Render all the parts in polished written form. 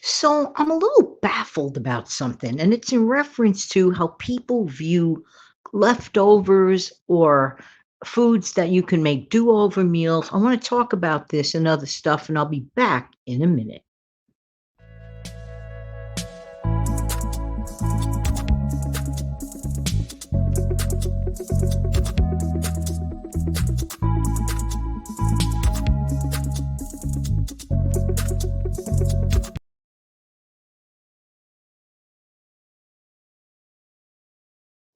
So I'm a little baffled about something, and it's in reference to how people view leftovers or foods that you can make do over meals. I want to talk about this and other stuff, and I'll be back in a minute.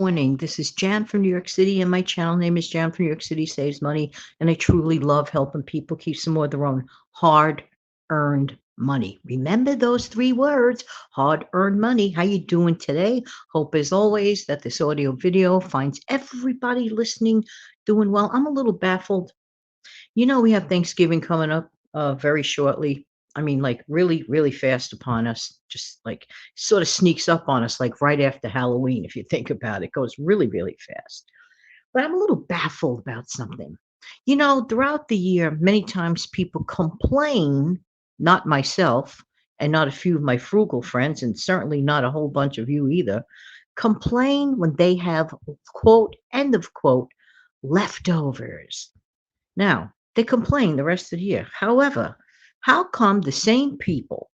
Morning. This is Jan from New York City, and my channel name is Jan from New York City Saves Money. And I truly love helping people keep some more of their own hard earned money. Remember those three words, hard earned money. How you doing today? Hope as always that this audio video finds everybody listening doing well. I'm a little baffled. We have Thanksgiving coming up very shortly. I mean, like really, really fast upon us. Just like sort of sneaks up on us, like right after Halloween, if you think about it, goes really, really fast. But I'm a little baffled about something. Throughout the year, many times people complain, not myself, and not a few of my frugal friends, and certainly not a whole bunch of you either, complain when they have, quote, end of quote, leftovers. Now, they complain the rest of the year. However, how come the same people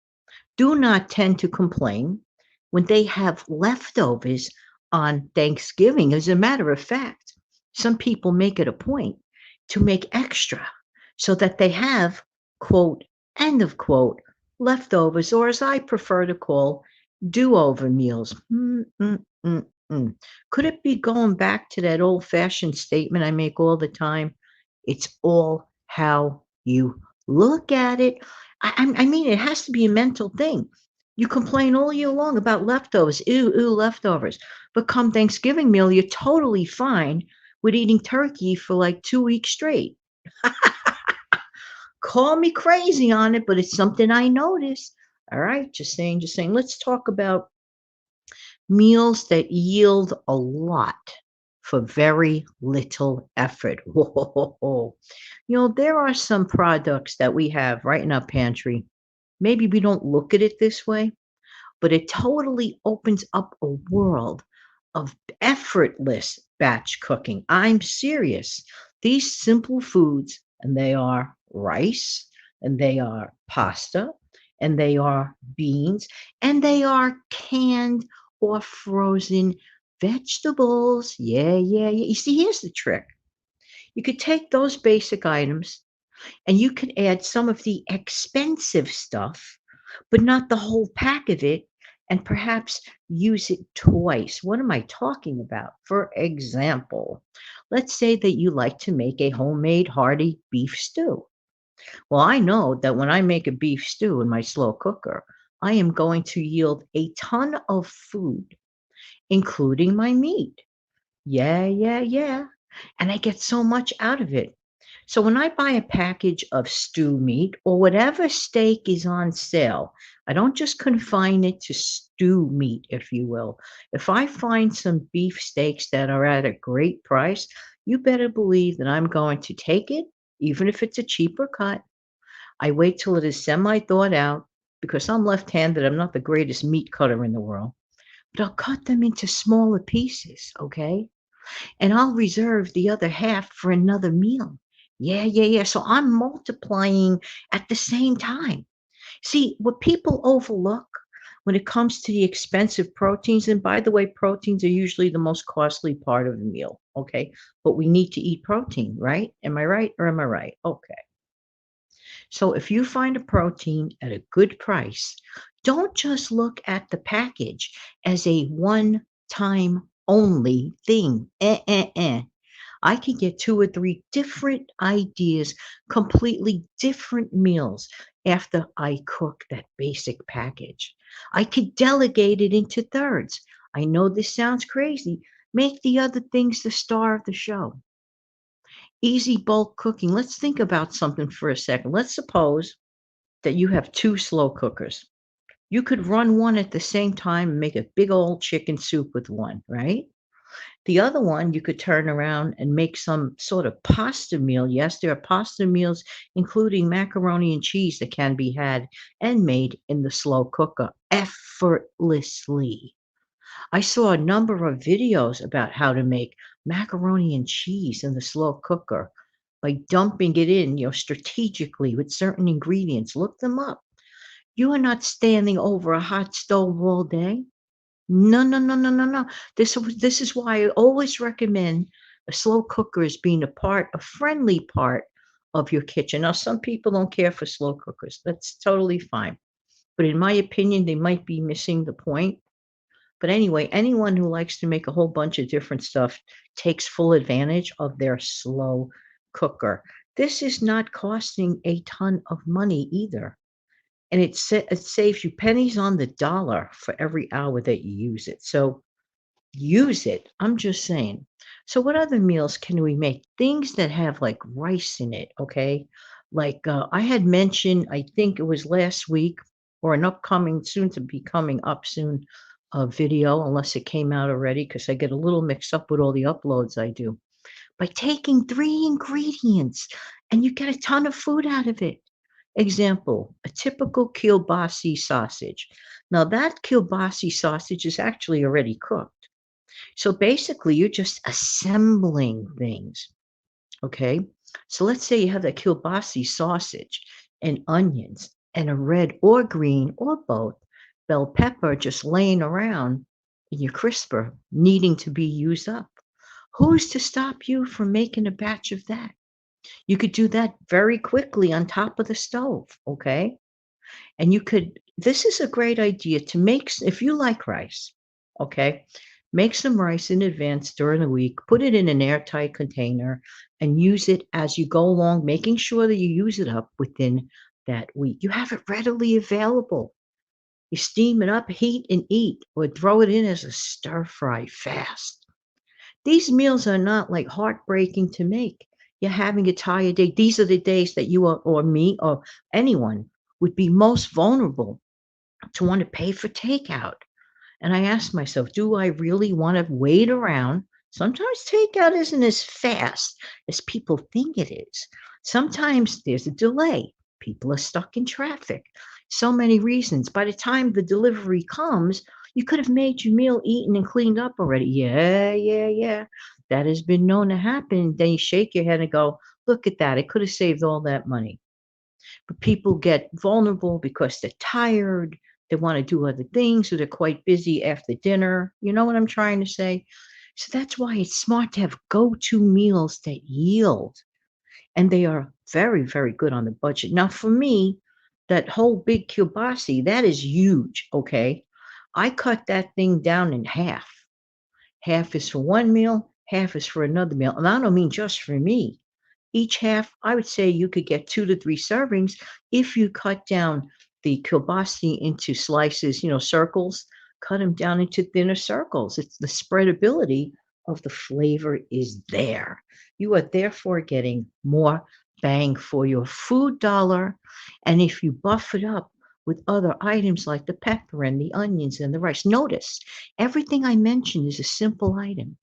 do not tend to complain when they have leftovers on Thanksgiving? As a matter of fact, some people make it a point to make extra so that they have, quote, end of quote, leftovers, or as I prefer to call, do over meals. Mm. Could it be going back to that old fashioned statement I make all the time? It's all how you look at it. I mean, it has to be a mental thing. You complain all year long about leftovers, ooh, leftovers. But come Thanksgiving meal, you're totally fine with eating turkey for like 2 weeks straight. Call me crazy on it, but it's something I noticed. All right, just saying, just saying. Let's talk about meals that yield a lot for very little effort. Whoa. There are some products that we have right in our pantry. Maybe we don't look at it this way, but it totally opens up a world of effortless batch cooking. I'm serious. These simple foods, and they are rice, and they are pasta, and they are beans, and they are canned or frozen vegetables. Yeah. You see, here's the trick. You could take those basic items and you could add some of the expensive stuff, but not the whole pack of it, and perhaps use it twice. What am I talking about? For example, let's say that you like to make a homemade hearty beef stew. Well, I know that when I make a beef stew in my slow cooker, I am going to yield a ton of food, including my meat. Yeah. And I get so much out of it. So when I buy a package of stew meat or whatever steak is on sale, I don't just confine it to stew meat, if you will. If I find some beef steaks that are at a great price, you better believe that I'm going to take it, even if it's a cheaper cut. I wait till it is semi thawed out because I'm left handed. I'm not the greatest meat cutter in the world, but I'll cut them into smaller pieces, okay? And I'll reserve the other half for another meal. Yeah. So I'm multiplying at the same time. See, what people overlook when it comes to the expensive proteins, and by the way, proteins are usually the most costly part of the meal, okay? But we need to eat protein, right? Am I right or am I right? Okay. So if you find a protein at a good price, don't just look at the package as a one time only thing. I can get two or three different ideas, completely different meals after I cook that basic package. I could delegate it into thirds. I know this sounds crazy. Make the other things the star of the show. Easy bulk cooking. Let's think about something for a second. Let's suppose that you have two slow cookers. You could run one at the same time and make a big old chicken soup with one, right? The other one, you could turn around and make some sort of pasta meal. Yes, there are pasta meals, including macaroni and cheese, that can be had and made in the slow cooker effortlessly. I saw a number of videos about how to make macaroni and cheese in the slow cooker by dumping it in, strategically with certain ingredients. Look them up. You are not standing over a hot stove all day. No, no, no, no, no, no. This is why I always recommend a slow cooker as being a friendly part of your kitchen. Now, some people don't care for slow cookers. That's totally fine. But in my opinion, they might be missing the point. But anyway, anyone who likes to make a whole bunch of different stuff takes full advantage of their slow cooker. This is not costing a ton of money either. And it saves you pennies on the dollar for every hour that you use it. So use it. I'm just saying. So what other meals can we make? Things that have like rice in it, okay? Like I had mentioned, I think it was last week or an upcoming, soon to be coming up soon, video, unless it came out already, because I get a little mixed up with all the uploads I do. By taking three ingredients and you get a ton of food out of it. Example, a typical kielbasi sausage. Now that kielbasi sausage is actually already cooked. So basically, you're just assembling things, okay? So let's say you have the kielbasi sausage and onions and a red or green or both bell pepper just laying around in your crisper needing to be used up. Who's to stop you from making a batch of that? You could do that very quickly on top of the stove, okay? And you could this is a great idea to make if you like rice, okay? Make some rice in advance during the week, put it in an airtight container, and use it as you go along, making sure that you use it up within that week. You have it readily available. You steam it up, heat, and eat, or throw it in as a stir fry fast. These meals are not like heartbreaking to make. You're having a tired day. These are the days that you or me or anyone would be most vulnerable to want to pay for takeout. And I asked myself, do I really want to wait around? Sometimes takeout isn't as fast as people think it is. Sometimes there's a delay. People are stuck in traffic. So many reasons. By the time the delivery comes, you could have made your meal, eaten, and cleaned up already. Yeah, yeah, yeah. That has been known to happen. Then you shake your head and go, look at that. I could have saved all that money. But people get vulnerable because they're tired, they wanna do other things, or they're quite busy after dinner. You know what I'm trying to say? So that's why it's smart to have go-to meals that yield, and they are very, very good on the budget. Now for me, that whole big kielbasi, that is huge, okay? I cut that thing down in half. Half is for one meal, half is for another meal, and I don't mean just for me. Each half, I would say you could get 2 to 3 servings if you cut down the kielbasi into slices, circles, cut them down into thinner circles. It's the spreadability of the flavor is there. You are therefore getting more bang for your food dollar, and if you buff it up with other items like the pepper and the onions and the rice. Notice, everything I mentioned is a simple item.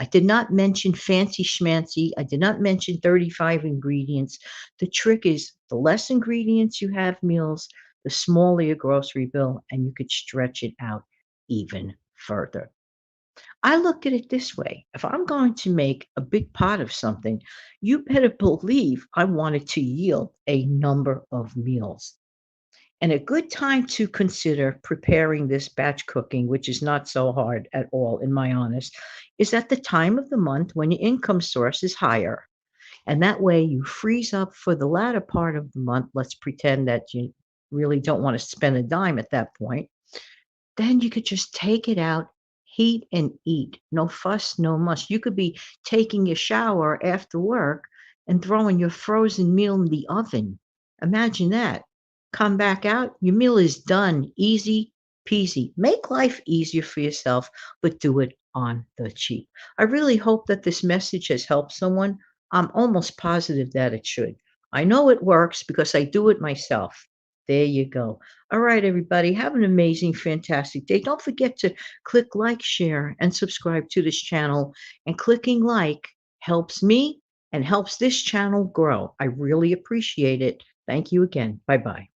I did not mention fancy schmancy. I did not mention 35 ingredients. The trick is the less ingredients you have meals, the smaller your grocery bill, and you could stretch it out even further. I look at it this way. If I'm going to make a big pot of something, you better believe I want it to yield a number of meals. And a good time to consider preparing this batch cooking, which is not so hard at all, in my honest, is at the time of the month when your income source is higher. And that way you freeze up for the latter part of the month. Let's pretend that you really don't want to spend a dime at that point. Then you could just take it out, heat and eat. No fuss, no muss. You could be taking your shower after work and throwing your frozen meal in the oven. Imagine that. Come back out, your meal is done. Easy peasy. Make life easier for yourself, but do it on the cheap. I really hope that this message has helped someone. I'm almost positive that it should. I know it works because I do it myself. There you go. All right, everybody, have an amazing, fantastic day. Don't forget to click like, share, and subscribe to this channel. And clicking like helps me and helps this channel grow. I really appreciate it. Thank you again. Bye bye.